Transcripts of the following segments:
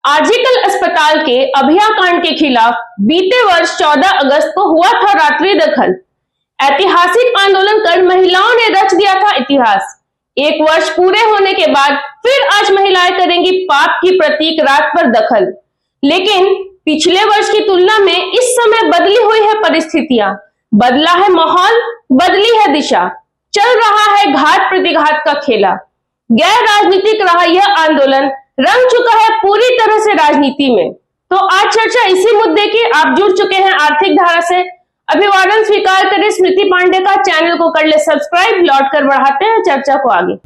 आरजीकर अस्पताल के अभया कांड के खिलाफ बीते वर्ष 14 अगस्त को हुआ था रात्रि दखल। ऐतिहासिक आंदोलन कर महिलाओं ने रच दिया था इतिहास। एक वर्ष पूरे होने के बाद फिर आज महिलाएं करेंगी पाप की प्रतीक रात पर दखल। लेकिन पिछले वर्ष की तुलना में इस समय बदली हुई है परिस्थितियां, बदला है माहौल, बदली है दिशा, चल रहा है घात प्रतिघात का खेला। गैर राजनीतिक रहा यह आंदोलन रंग चुका है पूरी तरह से राजनीति में। तो आज चर्चा इसी मुद्दे की। आप जुड़ चुके हैं आर्थिक धारा से। अभिवादन स्वीकार करें स्मृति पांडे का। चैनल को कर ले सब्सक्राइब। लौट कर बढ़ाते हैं चर्चा को आगे।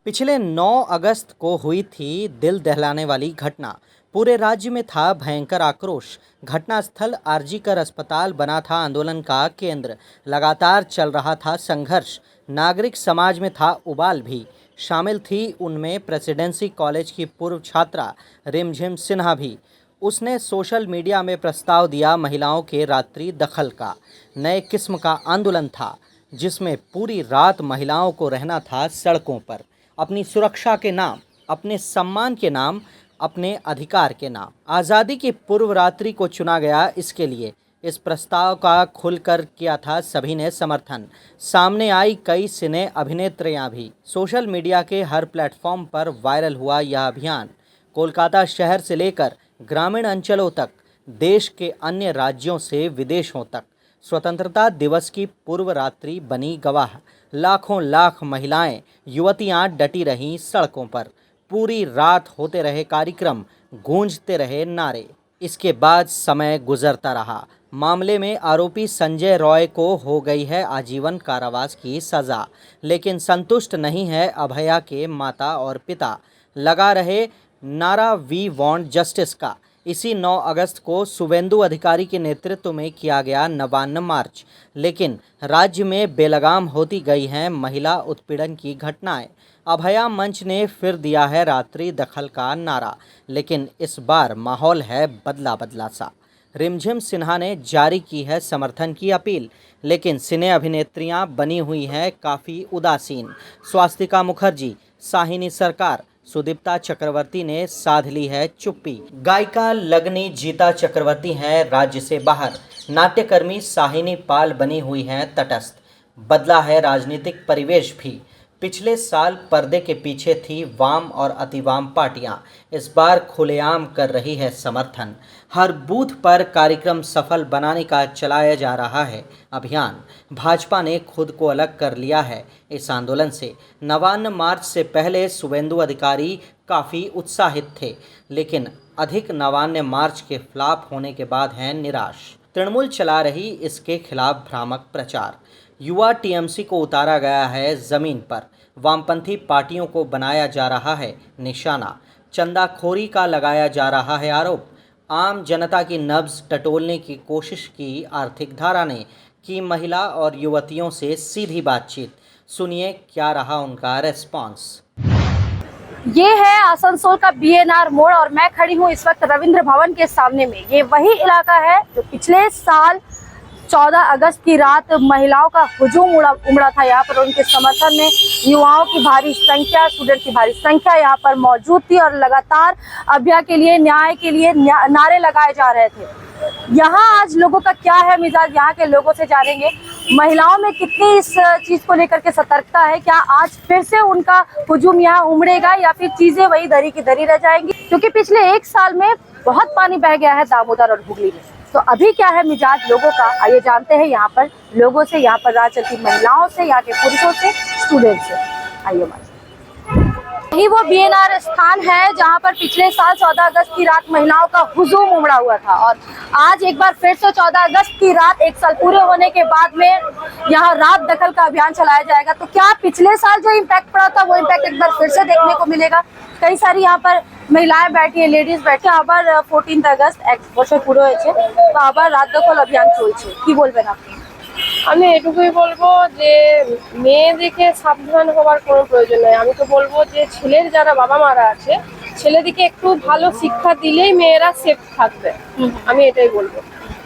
पिछले 9 अगस्त को हुई थी दिल दहलाने वाली घटना। पूरे राज्य में था भयंकर आक्रोश। घटनास्थल आरजीकर अस्पताल बना था आंदोलन का केंद्र। लगातार चल रहा था संघर्ष। नागरिक समाज में था उबाल भी। शामिल थी उनमें प्रेसिडेंसी कॉलेज की पूर्व छात्रा रिमझिम सिन्हा भी। उसने सोशल मीडिया में प्रस्ताव दिया महिलाओं के रात्रि दखल का। नए किस्म का आंदोलन था जिसमें पूरी रात महिलाओं को रहना था सड़कों पर, अपनी सुरक्षा के नाम, अपने सम्मान के नाम, अपने अधिकार के नाम। आज़ादी की पूर्व रात्रि को चुना गया इसके लिए। इस प्रस्ताव का खुलकर किया था सभी ने समर्थन। सामने आई कई सिने अभिनेत्रियां भी। सोशल मीडिया के हर प्लेटफॉर्म पर वायरल हुआ यह अभियान। कोलकाता शहर से लेकर ग्रामीण अंचलों तक, देश के अन्य राज्यों से विदेशों तक स्वतंत्रता दिवस की पूर्व रात्रि बनी गवाह। लाखों लाख महिलाएं, युवतियां डटी रहीं सड़कों पर। पूरी रात होते रहे कार्यक्रम, गूंजते रहे नारे। इसके बाद समय गुजरता रहा। मामले में आरोपी संजय रॉय को हो गई है आजीवन कारावास की सज़ा। लेकिन संतुष्ट नहीं है अभया के माता और पिता। लगा रहे नारा वी वांट जस्टिस का। इसी 9 अगस्त को शुभेंदु अधिकारी के नेतृत्व में किया गया नवान्न मार्च। लेकिन राज्य में बेलगाम होती गई हैं महिला उत्पीड़न की घटनाएं। अभया मंच ने फिर दिया है रात्रि दखल का नारा। लेकिन इस बार माहौल है बदला बदला सा। रिमझिम सिन्हा ने जारी की है समर्थन की अपील। लेकिन सिने अभिनेत्रियां बनी हुई हैं काफ़ी उदासीन। स्वास्तिका मुखर्जी, साहिनी सरकार, सुदीप्ता चक्रवर्ती ने साध ली है चुप्पी। गायिका लगनी जीता चक्रवर्ती हैं राज्य से बाहर। नाट्यकर्मी साहिनी पाल बनी हुई हैं तटस्थ। बदला है राजनीतिक परिवेश भी। पिछले साल पर्दे के पीछे थी वाम और अतिवाम पार्टियां। इस बार खुलेआम कर रही है समर्थन। हर बूथ पर कार्यक्रम सफल बनाने का चलाया जा रहा है अभियान। भाजपा ने खुद को अलग कर लिया है इस आंदोलन से। नवान्न मार्च से पहले शुभेंदु अधिकारी काफ़ी उत्साहित थे, लेकिन अधिक नवान्न मार्च के फ्लॉप होने के बाद हैं निराश। तृणमूल चला रही इसके खिलाफ भ्रामक प्रचार। युवा टीएमसी को उतारा गया है ज़मीन पर। वामपंथी पार्टियों को बनाया जा रहा है निशाना। चंदाखोरी का लगाया जा रहा है आरोप। आम जनता की नब्ज टटोलने की कोशिश की आर्थिक धारा ने। की महिला और युवतियों से सीधी बातचीत। सुनिए क्या रहा उनका रेस्पॉन्स। ये है आसनसोल का बीएनआर मोड़ और मैं खड़ी हूँ इस वक्त रविंद्र भवन के सामने में। ये वही इलाका है जो पिछले साल 14 अगस्त की रात महिलाओं का हुजूम उमड़ा था। यहाँ पर उनके समर्थन में युवाओं की भारी संख्या, स्टूडेंट की भारी संख्या यहाँ पर मौजूद थी और लगातार अभया के लिए, न्याय के लिए नारे लगाए जा रहे थे। यहाँ आज लोगों का क्या है मिजाज, यहाँ के लोगों से जानेंगे। महिलाओं में कितनी इस चीज को लेकर के सतर्कता है, क्या आज फिर से उनका हुजूम यहाँ उमड़ेगा या फिर चीजें वही धरी की धरी रह जाएंगी, क्योंकि पिछले 1 साल में बहुत पानी बह गया है दामोदर और हुगली में। तो अभी क्या है मिजाज लोगों का, आइए जानते हैं यहाँ पर लोगों से, यहाँ पर राह चलती महिलाओं से, यहाँ के पुरुषों से, स्टूडेंट से। आइए यही वो बीएनआर स्थान है जहाँ पर पिछले साल 14 अगस्त की रात महिलाओं का हुजूम उमड़ा हुआ था और आज एक बार फिर से 14 अगस्त की रात 1 साल पूरे होने के बाद में यहाँ रात दखल का अभियान चलाया जाएगा। तो क्या पिछले साल जो इम्पैक्ट पड़ा था वो इम्पैक्ट एक बार फिर से देखने को मिलेगा। कई सारी यहाँ पर महिलाएं बैठी है, लेडीज बैठी है। আবার 14 আগস্ট 1 বছর পুরো হয়েছে, তো আবার রাত দখল অভিযান চলছে। কি বলবেন আপনি? আমি এটুকুই বলবো যে মেয়ে দেখে সাবধান হওয়ার কোনো প্রয়োজন নেই। আমি তো বলবো যে ছেলের যারা বাবা মারা আছে, ছেলেদিকে একটু ভালো শিক্ষা দিলেই মেয়েরা সেফ থাকবে। আমি এটাই বলবো।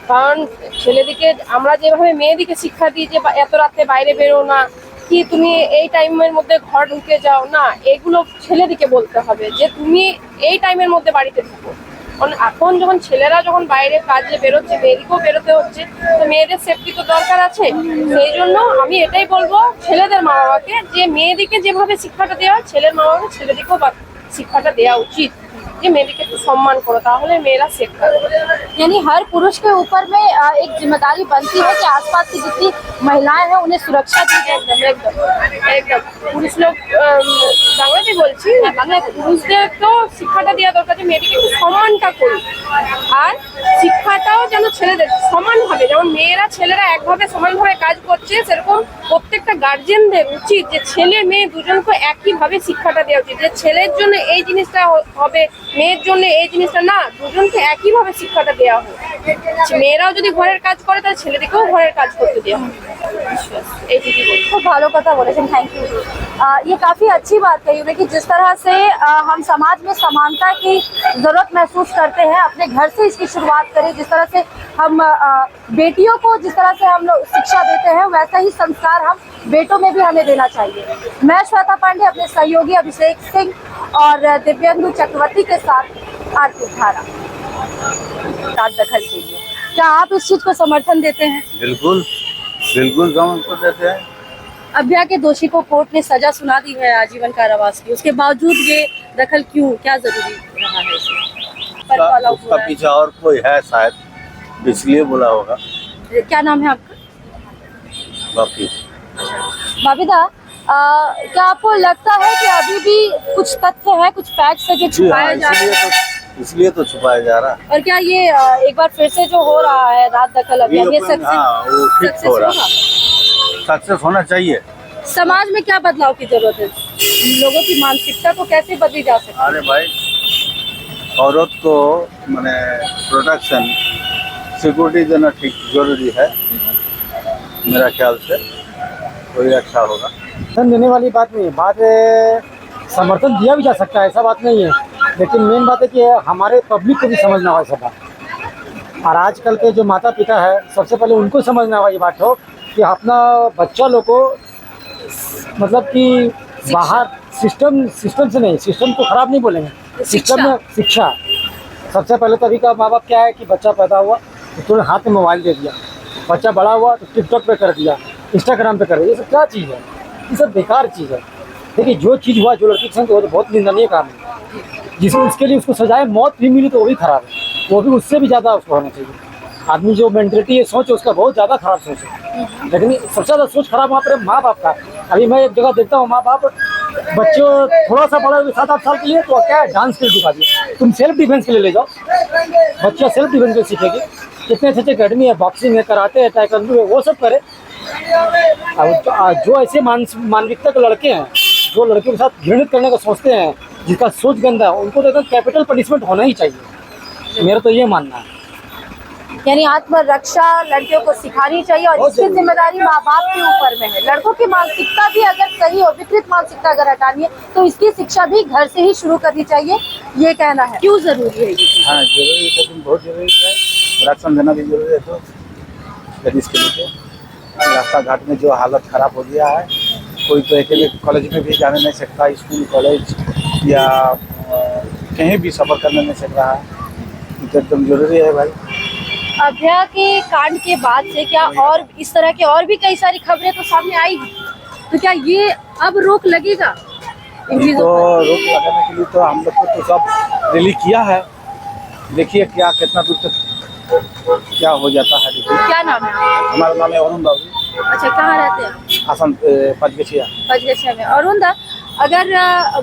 কারণ ছেলেদিকে আমরা যেভাবে মেয়েদিকে শিক্ষা দিই যে এত রাতে বাইরে বেরো না, কি তুমি এই টাইমের মধ্যে ঘর ঢুকে যাও না, এগুলো ছেলেদিকে বলতে হবে যে তুমি এই টাইমের মধ্যে বাড়িতে ঢুকো। কারণ এখন যখন ছেলেরা যখন বাইরে কাজে বেরোচ্ছে, মেয়েদেরকেও বেরোতে হচ্ছে, তো মেয়েদের সেফটি তো দরকার আছে। সেই জন্য আমি এটাই বলবো ছেলেদের মা বাবাকে যে মেয়েদিকে যেভাবে শিক্ষাটা দেওয়া, ছেলের মা বাবাকে ছেলেদিকেও শিক্ষাটা দেওয়া উচিত, যে মেয়েদিকে একটু সম্মান করো, তাহলে মেয়েরা সেফ থাকবে। यानी हर पुरुष के ऊपर में एक जिम्मेदारी बनती है कि आसपास की जितनी महिलाएं हैं उन्हें सुरक्षा दी जाए। একদম একদম পুরুষ লোক বাংলাতে বলছি, বাংলায় পুরুষদের তো শিক্ষাটা দেওয়া দরকার যে মেয়েটিকে একটু সম্মানটা করি, আর শিক্ষাটাও যেন ছেলেদের সমানভাবে, যেমন মেয়েরা ছেলেরা একভাবে সমানভাবে কাজ করছে, সেরকম প্রত্যেকটা গার্জেনদের উচিত যে ছেলে মেয়ে দুজনকে একইভাবে শিক্ষাটা দেওয়া উচিত, যে ছেলের জন্য এই জিনিসটা হবে, মেয়ের জন্য এই জিনিসটা না, দুজনকে একইভাবে শিক্ষাটা দেওয়া হোক। মেয়েরাও যদি ঘরের কাজ করে তাহলে ছেলেদেরকেও ঘরের কাজ করতে দেওয়া হবে। এইটুকুই বলবো। खूब भालो कथा बोले, थैंक यू। ये काफ़ी अच्छी बात कही उन्होंने कि जिस तरह से हम समाज में समानता की ज़रूरत महसूस करते हैं, अपने घर से इसकी शुरुआत करें। जिस तरह से हम बेटियों को जिस तरह से हम लोग शिक्षा देते हैं, वैसा ही संस्कार हम बेटों में भी हमें देना चाहिए। मैं श्वेता पांडे अपने सहयोगी अभिषेक सिंह और दिव्येंदु चक्रवर्ती के साथ आर्थिक धारा रात दखल के लिए। क्या आप इस चीज़ को समर्थन देते हैं? बिल्कुल बिल्कुल गवर्नमेंट को देते हैं। अभ्या के दोषी को कोर्ट ने सजा सुना दी है आजीवन कारावास की, उसके बावजूद ये दखल क्यों, क्या जरूरी रहा है इसमें? पर call out उसका हुआ है। पीछे और कोई है शायद, इसलिए बोला होगा। क्या नाम है आपका? बाकी बाबिदा, क्या आपको लगता है कि अभी भी कुछ तथ्य है, कुछ फैक्ट्स है जो जी हाँ, छुपाया जा रहा है? इसलिए तो छुपाया जा रहा है। और क्या ये एक बार फिर से जो हो रहा है रात दखल अभियान, ये हाँ, वो ठीक सक्सेस हो रहा होगा? सक्सेस होना चाहिए। समाज में क्या बदलाव की जरूरत है? लोगों की मानसिकता को कैसे बदली जा सकती है? अरे भाई, औरत को माने प्रोटेक्शन सिक्योरिटी देना ठीक जरूरी है, मेरा ख्याल से वही अच्छा होगा। समर्थन देने वाली बात नहीं है, बात समर्थन दिया भी जा सकता है, ऐसा बात नहीं है, लेकिन मेन बात है कि हमारे पब्लिक को भी समझना होगा सब बात। और आजकल के जो माता पिता है, सबसे पहले उनको समझना होगा ये बात हो कि अपना बच्चा लोग को मतलब कि बाहर सिस्टम से नहीं, सिस्टम को ख़राब नहीं बोलेंगे, सिस्टम में शिक्षा। सबसे पहले तो अभी का माँ बाप क्या है कि बच्चा पैदा हुआ तो तुरंत हाथ में मोबाइल दे दिया, बच्चा बड़ा हुआ तो टिकटॉक पे कर दिया, इंस्टाग्राम पे कर दिया। ये सब क्या चीज़ है? ये सब बेकार चीज़ है। देखिए, जो चीज़ हुआ, जो लड़की के संग, वो तो बहुत निंदनीय काम है। जिसमें उसके लिए उसको सजाए मौत भी मिली तो वो भी खराब है, वो भी उससे भी ज़्यादा उसको होना चाहिए। आदमी जो मेंटलिटी है, सोच है, उसका बहुत ज़्यादा खराब सोच है। लेकिन सबसे ज़्यादा सोच खराब वहाँ पर माँ बाप का। अभी मैं एक जगह देखता हूँ, माँ बाप बच्चों थोड़ा सा बड़ा 7-8 साल के लिए तो क्या है, डांस के लिए दिखा दिए, तुम सेल्फ डिफेंस के लिए ले जाओ, बच्चा सेल्फ डिफेंस के सीखेगी। कितने अच्छे अकेडमी है, बॉक्सिंग है, कराटे है, टाइकोंडो है, वो सब करे। जो ऐसे मानविकता के लड़के हैं, जो लड़कियों के साथ घृणित करने का सोचते हैं, जिसका सोच गंदा है, उनको तो एकदम कैपिटल पनिशमेंट होना ही चाहिए, मेरा तो ये मानना है। यानी आत्मरक्षा लड़कियों को सिखानी चाहिए और इसकी जिम्मेदारी माँ बाप के ऊपर में है। लड़कों की मानसिकता भी अगर सही हो, विकृत मानसिकता अगर हटानी है तो इसकी शिक्षा भी घर से ही शुरू करनी चाहिए, ये कहना है। क्यों जरूरी है ये? हाँ, जरूरी है, बहुत जरूरी है। राशन देना भी जरूरी है। तो लेडीज के लिए रास्ता घाट में जो हालत खराब हो गया है, कोई तो अकेले कॉलेज में भी जाने नहीं सकता, स्कूल कॉलेज या कहीं भी सफ़र करने नहीं सक रहा है, तो एकदम जरूरी है भाई। अभ्या के कांड के बाद से क्या और इस तरह के और भी कई सारी खबरें तो सामने आई, तो क्या ये अब रोक लगेगा इन चीजों तो पर? रोक लगाने के लिए तो हम लोग को तो सब रैली किया है, देखिए क्या कितना दूर तक क्या हो जाता है। देखिए, क्या नाम है आपका? हमारा नाम है अरुण बाबू, अच्छा, कहाँ रहते हैं? आसन पचगछिया। बजगछिया में। अरुण दा, अगर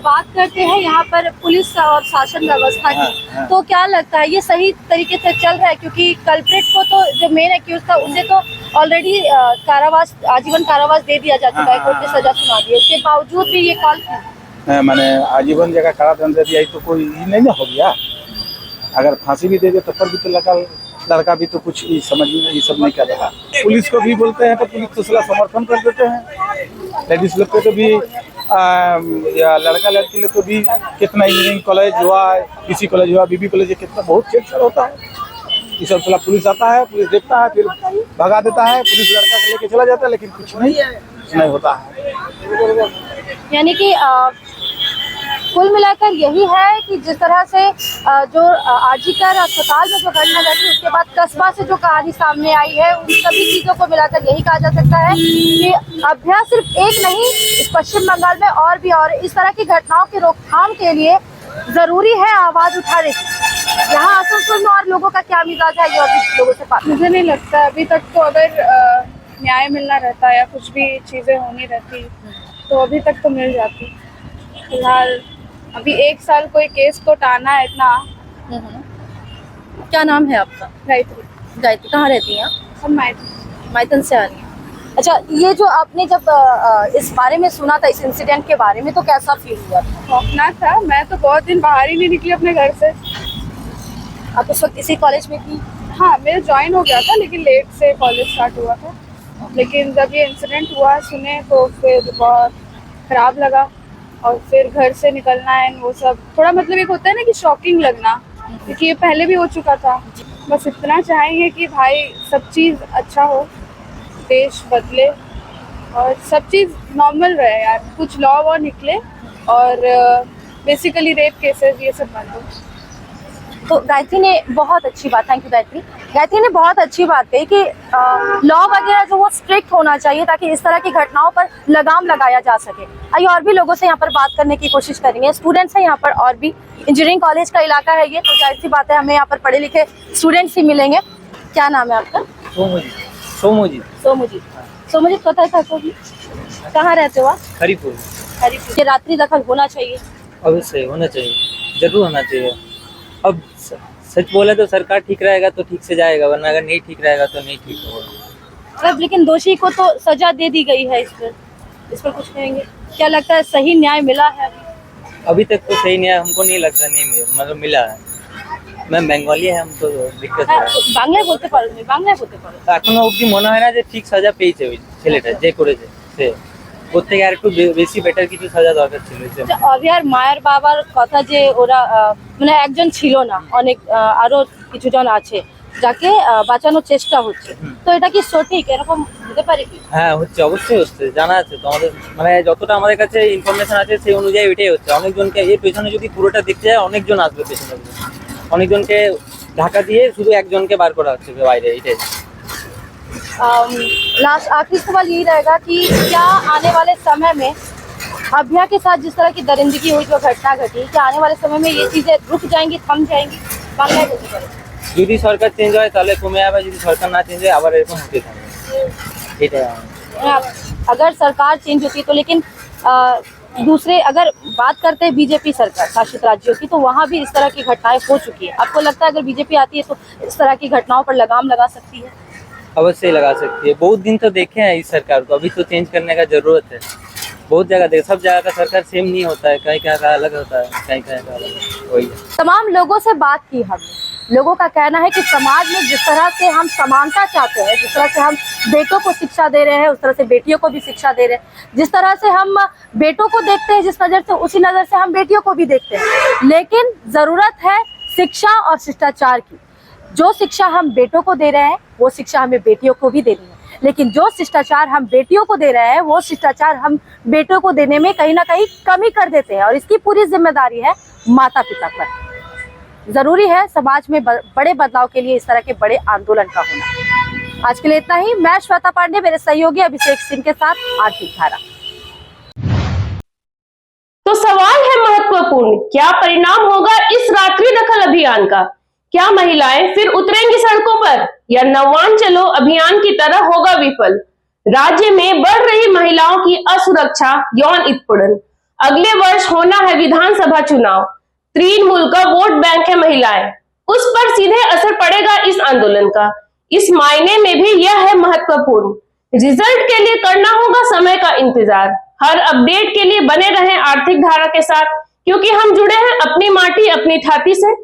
बात करते हैं यहाँ पर पुलिस और शासन व्यवस्था की, हाँ। तो क्या लगता है ये सही तरीके से चल रहा है? क्योंकि कल्प्रिट को तो जो मेन एक्यूज था उसे तो ऑलरेडी कारावास, आजीवन कारावास दे दिया जा चुका है, कोर्ट ने सजा सुना दी, उसके बावजूद भी ये कॉल मैंने आजीवन जगह कारादंड दे दिया, तो कोई ये नहीं ना हो गया। अगर फांसी भी दे दे तो पर भी तो लड़का भी तो कुछ समझ में ये सब नहीं कर रहा। पुलिस को भी बोलते हैं तो पुलिस तो सला समर्थन कर देते हैं, लेडीज लोग को तो भी या लड़का लड़की लोग को भी कितना इंजीनियरिंग कॉलेज हुआ, पीसी कॉलेज हुआ, बीबी कॉलेज, कितना बहुत छेड़छाड़ होता है। ये सब चला पुलिस आता है, पुलिस देखता है, फिर भगा देता है, पुलिस लड़का को लेके चला जाता है, लेकिन कुछ नहीं होता है। यानी कि कुल मिलाकर यही है कि जिस तरह से जो आरजीकर अस्पताल में जो घटना घटी उसके बाद कस्बा से जो कहानी सामने आई है, उन सभी चीजों को मिलाकर यही कहा जा सकता है कि अभ्या सिर्फ एक नहीं, इस पश्चिम बंगाल में और भी और इस तरह की घटनाओं की रोकथाम के लिए जरूरी है आवाज उठाने की। यहाँ आसनसोल में और लोगों का क्या मिजाज है, ये और भी लोगों से बात। मुझे नहीं लगता अभी तक तो, अगर न्याय मिलना रहता या कुछ भी चीज़ें होनी रहती तो अभी तक तो मिल जाती। फिलहाल अभी 1 साल कोई केस को टाना है इतना। क्या नाम है आपका? गायत्री। गायत्री, कहाँ रहती हैं आप? हम माइथन से आ रही हैं। अच्छा, ये जो आपने जब इस बारे में सुना था, इस इंसिडेंट के बारे में, तो कैसा फील हुआ था? खौफनाक था। मैं तो बहुत दिन बाहर ही नहीं निकली अपने घर से। आप उस वक्त इसी कॉलेज में थी? हाँ, मेरा ज्वाइन हो गया था, लेकिन लेट से कॉलेज स्टार्ट हुआ था। लेकिन जब ये इंसिडेंट हुआ सुने तो फिर बहुत खराब लगा, और फिर घर से निकलना है वो सब थोड़ा मतलब एक होता है ना कि शॉकिंग लगना, क्योंकि ये पहले भी हो चुका था। बस इतना चाहेंगे कि भाई सब चीज़ अच्छा हो, देश बदले और सब चीज़ नॉर्मल रहे यार, कुछ लॉ वॉ निकले और बेसिकली रेप केसेस ये सब बंद हो। तो गायत्री ने बहुत अच्छी बात, थैंक यू गायत्री। गायत्री ने बहुत अच्छी बात कही कि लॉ वगैरह जो वो स्ट्रिक्ट होना चाहिए ताकि इस तरह की घटनाओं पर लगाम लगाया जा सके। आइए और भी लोगों से यहाँ पर बात करने की कोशिश करेंगे। स्टूडेंट्स हैं यहाँ पर और भी, इंजीनियरिंग कॉलेज का इलाका है ये, तो जाहिर सी बात है हमें यहाँ पर पढ़े लिखे स्टूडेंट्स ही मिलेंगे। क्या नाम है आपका? सोमोजी कथा था को भी, कहाँ रहते हो आप? हरिपुर। ये रात्रि दखल होना चाहिए? अवश्य होना चाहिए, जरूर होना चाहिए। अब सच बोले तो सरकार ठीक रहेगा तो ठीक से जाएगा, वरना अगर नहीं ठीक रहेगा तो नहीं ठीक होगा। अब लेकिन दोषी को तो सजा दे दी गई है, इस पर कुछ कहेंगे? क्या लगता है सही न्याय मिला है? अभी तक तो सही न्याय हमको नहीं लगता, नहीं मतलब मिला है। मैं बंगाली है, हम तो दिक्कत है। বাংলায় বলতে পারো? বাংলায় বলতে পারো? এখনো অবধি মনে হয় না যে ঠিক সাজা পেয়েছে ওই ছেলেটা যে করেছে, সে ওর থেকে আর একটু বেশি বেটার কিছু সাজা দরকার ছিল। অভিয়ার মায়ের বাবার কথা যে ওরা মানে একজন ছিল না, অনেক আরো কিছুজন আছে যাকে বাঁচানোর চেষ্টা হচ্ছে, তো এটা কি সঠিক? এরকম হতে পারে কি? হ্যাঁ হচ্ছে, অবশ্যই হচ্ছে, জানা আছে তো আমাদের, মানে যতটা আমাদের কাছে ইনফরমেশন আছে সেই অনুযায়ী এটাই হচ্ছে। অনেকজনকে এর পেছনে যদি পুরোটা দেখতে যায় অনেকজন আসবে পেছনে, অনেকজনকে ঢাকা দিয়ে শুধু একজনকে বার করা হচ্ছে বাইরে, এটাই। लास्ट आखिरी सवाल यही रहेगा कि क्या आने वाले समय में अभ्या के साथ जिस तरह की दरिंदगी हुई, जो घटना घटी, क्या आने वाले समय में ये चीजें रुक जाएंगी, थम जाएंगी? बांग्लाয় বলতে পারো? যদি সরকার চেঞ্জ হয় তাহলে কমে যাবে, যদি সরকার না চেঞ্জ হয় আবার এরকম হতে থাকবে, এটাই। अगर सरकार चेंज होती है तो, लेकिन दूसरे अगर बात करते हैं बीजेपी सरकार शासित राज्यों की, तो वहाँ भी इस तरह की घटनाएं हो चुकी है। आपको लगता है अगर बीजेपी आती है तो इस तरह की घटनाओं पर लगाम लगा सकती है? अवश्य लगा सकती है। बहुत दिन तो देखे हैं इस सरकार को, अभी तो चेंज करने का जरूरत है। बहुत जगह देखे, सब जगह का सरकार सेम नहीं होता है, कहीं कहीं का अलग होता है, कहीं कहीं का अलग। वही तमाम लोगों से बात की हमने, लोगों का कहना है कि समाज में जिस तरह से हम समानता चाहते हैं, जिस तरह से हम बेटों को शिक्षा दे रहे हैं, उस तरह से बेटियों को भी शिक्षा दे रहे हैं। जिस तरह से हम बेटों को देखते हैं जिस नज़र से, उसी नज़र से हम बेटियों को भी देखते हैं। लेकिन ज़रूरत है शिक्षा और शिष्टाचार की। जो शिक्षा हम बेटों को दे रहे हैं वो शिक्षा हमें बेटियों को भी देनी है, लेकिन जो शिष्टाचार हम बेटियों को दे रहे हैं वो शिष्टाचार हम बेटों को देने में कहीं ना कहीं कमी कर देते हैं, और इसकी पूरी जिम्मेदारी है माता पिता पर। जरूरी है समाज में बड़े बदलाव के लिए इस तरह के बड़े आंदोलन का होना। आज के लिए इतना ही। मैं श्वेता पांडे, मेरे सहयोगी अभिषेक सिंह के साथ आर्थिक धारा। तो सवाल है महत्वपूर्ण, क्या परिणाम होगा इस रात्रि दखल अभियान का? क्या महिलाएं फिर उतरेंगी सड़कों पर, या नौवान चलो अभियान की तरह होगा विफल? राज्य में बढ़ रही महिलाओं की असुरक्षा, यौन उत्पीड़न। अगले वर्ष होना है विधानसभा चुनाव, तृणमूल का वोट बैंक है महिलाएं, उस पर सीधे असर पड़ेगा इस आंदोलन का। इस मायने में भी यह है महत्वपूर्ण, रिजल्ट के लिए करना होगा समय का इंतजार। हर अपडेट के लिए बने रहें आर्थिक धारा के साथ, क्योंकि हम जुड़े हैं अपनी माटी अपनी छाती से।